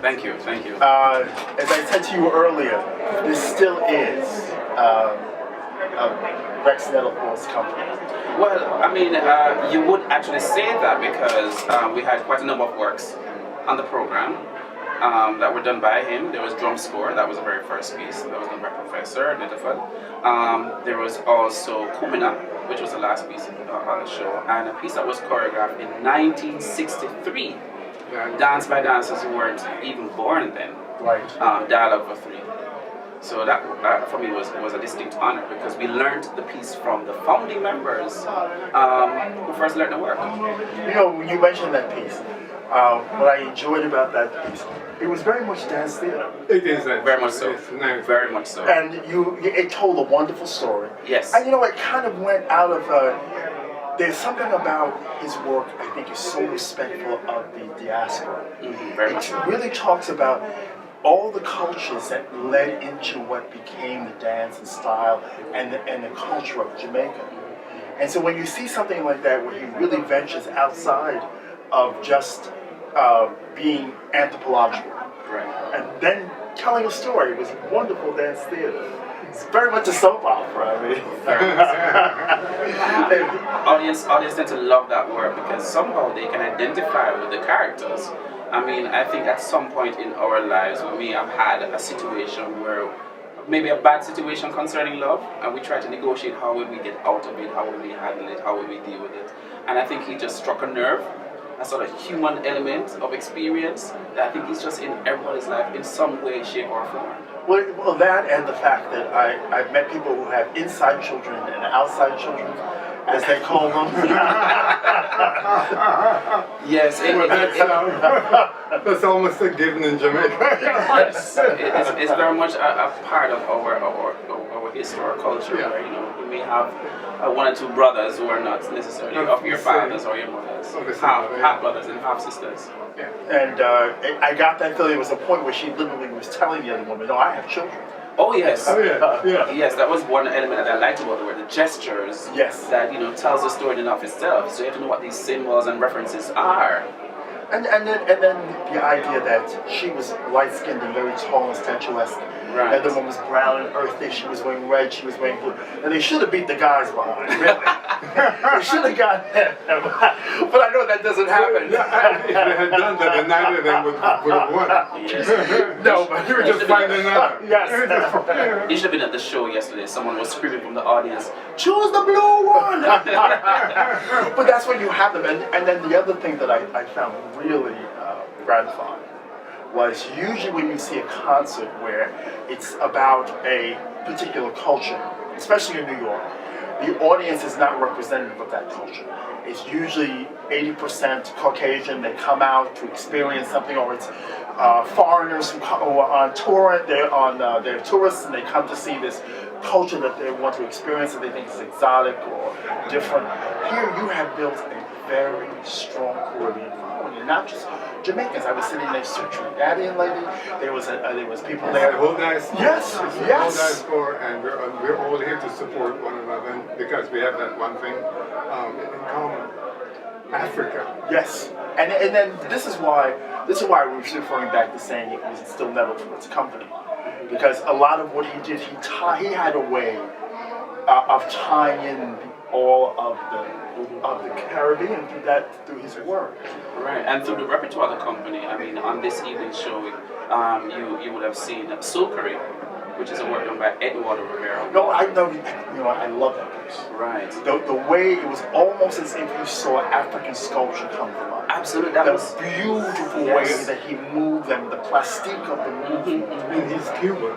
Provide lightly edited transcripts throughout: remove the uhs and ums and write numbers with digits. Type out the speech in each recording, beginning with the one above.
Thank you, thank you. As I said to you earlier, this still is a Rex Nettleforce company. Well, I mean, you would actually say that because we had quite a number of works on the program that were done by him. There was Drum Score, that was the very first piece, that was done by Professor Netafel. There was also Kumina, which was the last piece on the show, and a piece that was choreographed in 1963. Dance by dancers who weren't even born then. Right. Dialogue for Three. So that for me was a distinct honor because we learned the piece from the founding members who first learned the work. You know, when you mentioned that piece, what I enjoyed about that piece, it was very much dance theater. It is very much so. Nice. Very much so. And it told a wonderful story. Yes. And you know, it kind of went out of. There's something about his work I think is so respectful of the diaspora. Very much. It really talks about all the cultures that led into what became the dance and style and the culture of Jamaica. And so when you see something like that where he really ventures outside of just being anthropological, right, and then telling a story, it was wonderful dance theater. It's very much a soap opera, I mean. audience tend to love that work because somehow they can identify with the characters. I mean, I think at some point in our lives we may have had a situation where maybe a bad situation concerning love, and we try to negotiate how will we get out of it, how will we handle it, how will we deal with it. And I think he just struck a nerve, a sort of human element of experience that I think is just in everybody's life in some way, shape or form. Well, that and the fact that I've met people who have inside children and outside children, as they call them. Yes, that's almost a given in Jamaica. Yes, it's very much a part of our history, our culture. Yeah. Where you may have one or two brothers who are not necessarily of your fathers or your mothers, half brothers and half sisters. Yeah. And I got that feeling. It was a point where she literally was telling the other woman, "No, I have children." Oh yes. Oh yeah. Yes, that was one element that I liked about the word, the gestures. Yes. That tells the story in and of itself. So you have to know what these symbols and references are. And then the idea that she was light skinned and very tall and statuesque. Right. The other one was brown and earthy. She was wearing red. She was wearing blue. And they should have beat the guys behind. Really. They should have got him. But I know that doesn't happen. If they had done that, then neither of them would have won. Yes. No, but You were just finding another. Yes. You should have been at the show yesterday. Someone was screaming from the audience, "Choose the blue one!" But that's when you have them. And then the other thing that I found really gratifying was usually when you see a concert where it's about a particular culture, especially in New York, the audience is not representative of that culture. It's usually 80% Caucasian. They come out to experience something, or it's foreigners who are on tour. They're tourists and they come to see this culture that they want to experience and they think is exotic or different. Here you have built a very strong Caribbean following, and not just Jamaicans. I was sitting next to a Trinidadian lady. There was people there. The whole diaspora. Yes, The yes. whole diaspora, and we're all here to support one another because we have that one thing in common. Africa. Yes, and then this is why we're referring back to saying it was still Nettleforth's company, because a lot of what he did, he had a way of tying in all of the Caribbean through his work. Right, and through the repertoire of the company. I mean, on this evening's show, you would have seen Soul Curry, which is a work done by Eduardo Rivera. No, I know. I love that piece. Right. The way it was almost as if you saw African sculpture come to life. Absolutely, that The was beautiful yes. way that he moved them, the plastique of the movement. And he's Cuban.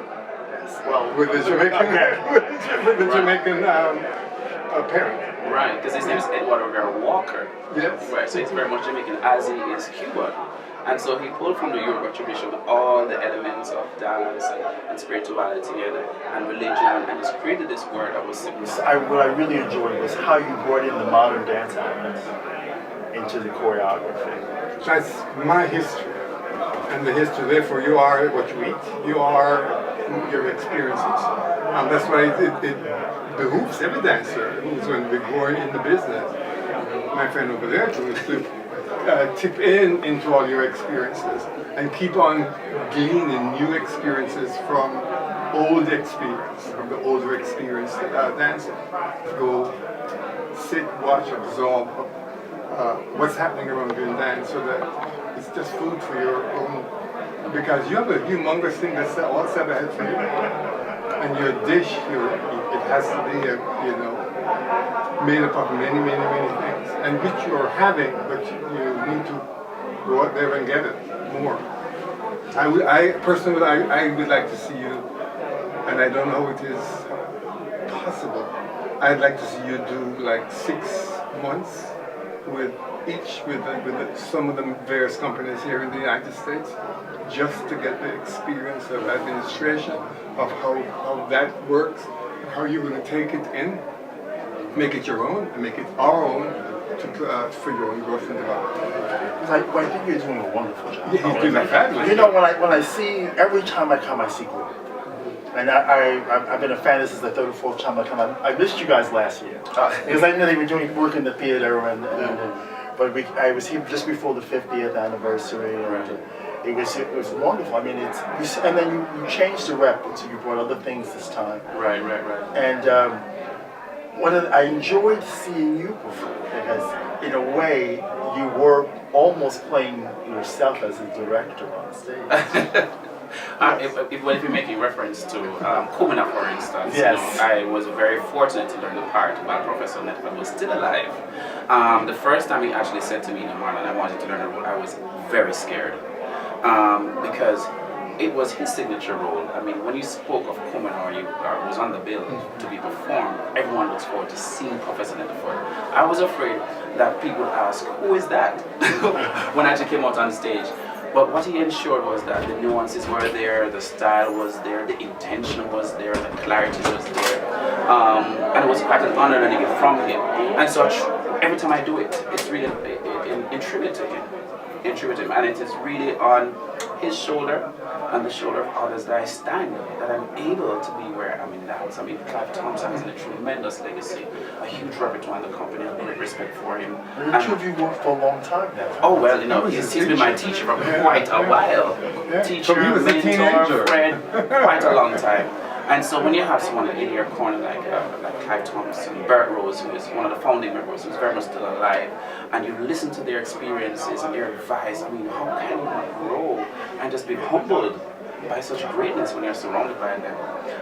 Yes. Well, With the Jamaican, with the Jamaican parent. right, because his name is Eduardo Rivera Walker. Yes. Right, so he's very much Jamaican as he is Cuban. And so he pulled from the Yoruba tradition with all the elements of dance and spirituality and religion, and just created this word that was simple. what I really enjoyed was how you brought in the modern dance elements into the choreography. That's my history. And the history, therefore, you are what you eat. You are your experiences. And that's why it behooves every dancer who's going to be born in the business. My friend over there, who is to tip into all your experiences and keep on gleaning new experiences from old experience, from the older experience dancing. Go sit, watch, absorb what's happening around you in dance so that it's just food for your own, because you have a humongous thing that's all set ahead for you. And your dish, it has to be, made up of many, many, many things, and which you're having, but you need to go out there and get it more. I personally, I would like to see you, and I don't know how it is possible. I'd like to see you do like 6 months with some of the various companies here in the United States, just to get the experience of administration, of how that works, how you're going to take it in, make it your own, and make it our own for your own growth and development. I think you're doing a wonderful job. Yeah, he's doing a fabulous You know, when I see, every time I come, I see growth. And I've been a fan. This is the third or fourth time I come. I missed you guys last year because I know they were doing work in the theater, but I was here just before the 50th anniversary, and it was wonderful. I mean, and then you changed the rep, so you brought other things this time. Right. And I enjoyed seeing you perform because, in a way, you were almost playing yourself as a director on stage. If you're making reference to Kumina, for instance, yes. I was very fortunate to learn the part while Professor Netflix was still alive. The first time he actually said to me, Marlon, I wanted to learn a role, I was very scared because it was his signature role. I mean, when you spoke of Kumina or it was on the bill to be performed, everyone looks forward to seeing Professor Netflix. I was afraid that people would ask, who is that? When I actually came out on stage. But what he ensured was that the nuances were there, the style was there, the intention was there, the clarity was there. And it was quite an honor learning it from him. And so every time I do it, it's really in tribute to him. And it is really on his shoulder and the shoulder of others that I stand, that I'm able to be where I'm in dance. I mean, Clive Thompson has a tremendous legacy, a huge repertoire in the company, and great respect for him. And the two of you worked for a long time now. Oh, well, he's been my teacher for quite a while. Yeah. Teacher, So he was a mentor, teenager. friend, quite a long time. And so when you have someone in your corner like Clive Thompson, Bert Rose, who is one of the founding members, who's very much still alive, and you listen to their experiences and their advice, I mean, how can you not grow and just be humbled by such greatness when you're surrounded by them?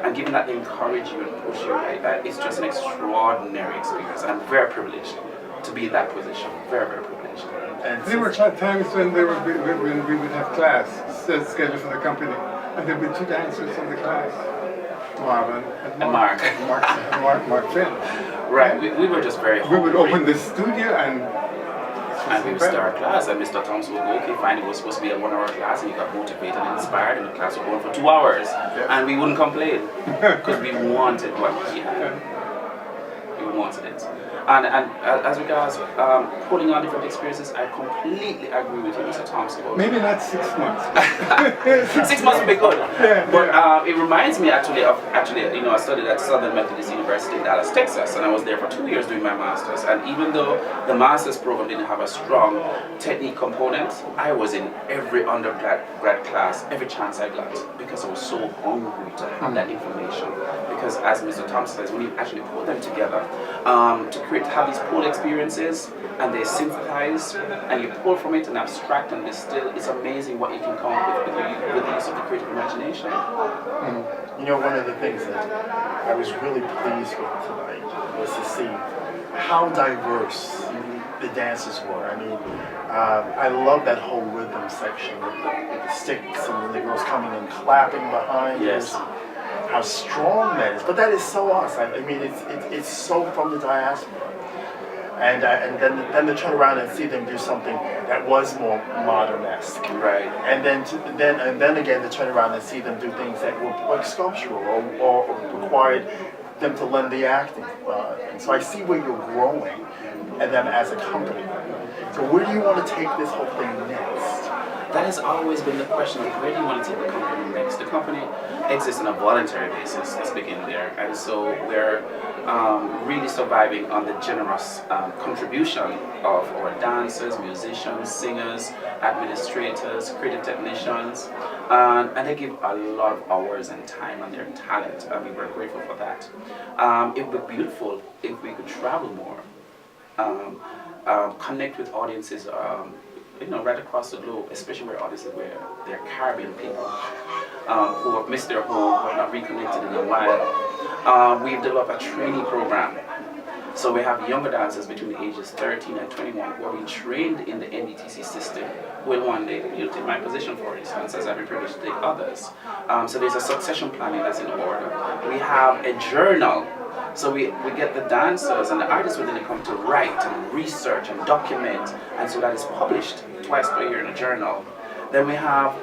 And given that they encourage you and push you like that, it's just an extraordinary experience. And I'm very privileged to be in that position. Very, very privileged. And there were times when when we would have class scheduled for the company, and there would be 2 dancers in the class. Marlon and Mark. Mark Finn. Right, we were just very We would open the studio and we would start class, and Mr. Thompson would go, okay, fine, it was supposed to be a 1-hour class, and you got motivated and inspired, and the class would go on for 2 hours. And we wouldn't complain, because we wanted what we had. We wanted it. And as regards pulling on different experiences, I completely agree with you, Mr. Thompson. Maybe not 6 months. 6 months would be good. Yeah, but it reminds me actually, I studied at Southern Methodist University in Dallas, Texas, and I was there for 2 years doing my master's. And even though the master's program didn't have a strong technique component, I was in every undergrad class, every chance I got, because I was so hungry to have that information. Because as Mr. Thompson says, when you actually put them together, to have these pool experiences, and they synthesize, and you pull from it and abstract and distill, it's amazing what you can come up with the use of the creative imagination. You know, one of the things that I was really pleased with tonight was to see how diverse the dances were. I mean, I love that whole rhythm section with the sticks and the girls coming and clapping behind us. How strong that is, but that is so us. I mean, it's so from the diaspora, and then to turn around and see them do something that was more modern-esque, right? And then again to turn around and see them do things that were like sculptural or required them to lend the acting. And so I see where you're growing, and them as a company. So where do you want to take this whole thing next? that has always been the question of where do you want to take the company next? The company exists on a voluntary basis, let's begin there. And so we're really surviving on the generous contribution of our dancers, musicians, singers, administrators, creative technicians, and they give a lot of hours and time and their talent. I mean, we're grateful for that. It would be beautiful if we could travel more, connect with audiences, right across the globe, especially where audiences where they're Caribbean people who have missed their home, who have not reconnected in a while. We've developed a training program. So we have younger dancers between the ages 13 and 21 who are being trained in the NDTC system. Will one day take my position, for instance, as I've been privileged to take others. So there's a succession planning that's in order. We have a journal. So we get the dancers and the artists within the company to write and research and document, and so that is published twice per year in a journal. Then we have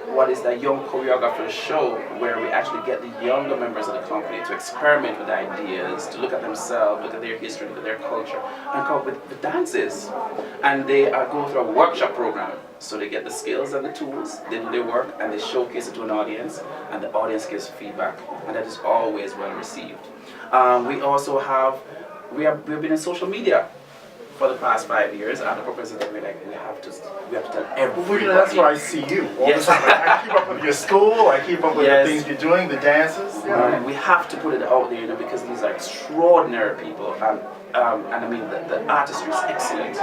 what is the Young Choreographer show, where we actually get the younger members of the company to experiment with ideas, to look at themselves, look at their history, look at their culture, and come up with dances. And they go through a workshop program. So they get the skills and the tools, they do their work, and they showcase it to an audience, and the audience gives feedback, and that is always well received. We also have, we've been in social media for the past 5 years. And the purpose is that we have to tell everybody. Well, that's where I see you all the time. I keep up with your school, I keep up with the things you're doing, the dances. Right. We have to put it out there, because these are extraordinary people. And I mean, the artistry is excellent.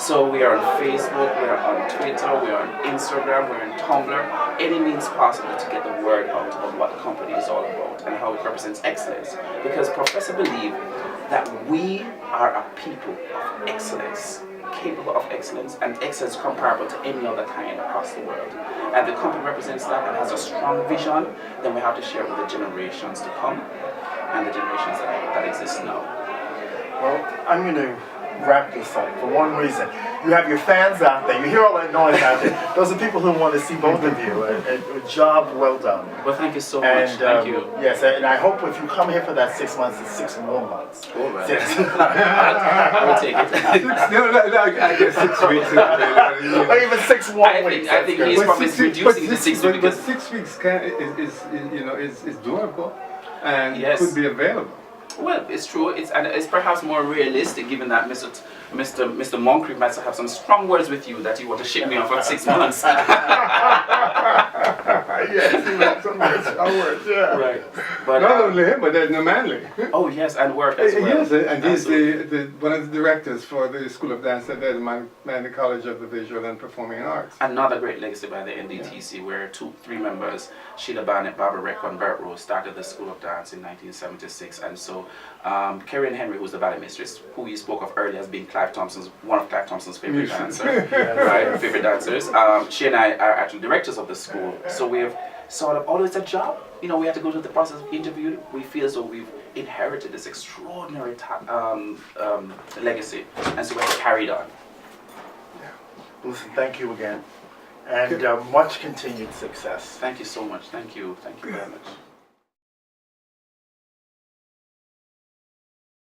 So we are on Facebook, we are on Twitter, we are on Instagram, we're on Tumblr. Any means possible to get the word out of what the company is all about and how it represents excellence. Because Professor believe that we are a people of excellence, capable of excellence, and excellence comparable to any other kind across the world. And the company represents that and has a strong vision. Then we have to share it with the generations to come and the generations that exist now. Well, I'm going to wrap this up for one reason. You have your fans out there. You hear all that noise out there. Those are people who want to see both of you. A job well done. Well, thank you so much. Thank you. Yes, and I hope if you come here for that 6 months, it's 6 more months. All right. I will take it. I guess 6 weeks. Or even 6 more weeks. I think he's probably reducing the 6 weeks. But 6 weeks is doable and could be available. Well, it's true. It's perhaps more realistic, given that Mr. Moncrief might have some strong words with you that you want to ship me on for 6 months. Yes, he had some strong words. Yeah. Right. But not only him, but there's Manley. Oh yes, and work as well. Yes, and he's one of the directors for the School of Dance at the Manley College of the Visual and Performing Arts. Another great legacy by the NDTC, where 3 members, Sheila Barnett, Barbara Recko, and Bert Rose, started the School of Dance in 1976. And so Kerry and Henry, who's the ballet mistress, who you spoke of earlier as being one of Clive Thompson's favorite dancers, right? Favorite dancers. She and I are actually directors of the school, so we have sort of, although it's a job, we have to go through the process of interview. We feel as though we've inherited this extraordinary legacy, and so we're carried on. Yeah. Listen, thank you again, and much continued success. Thank you so much. Thank you very much.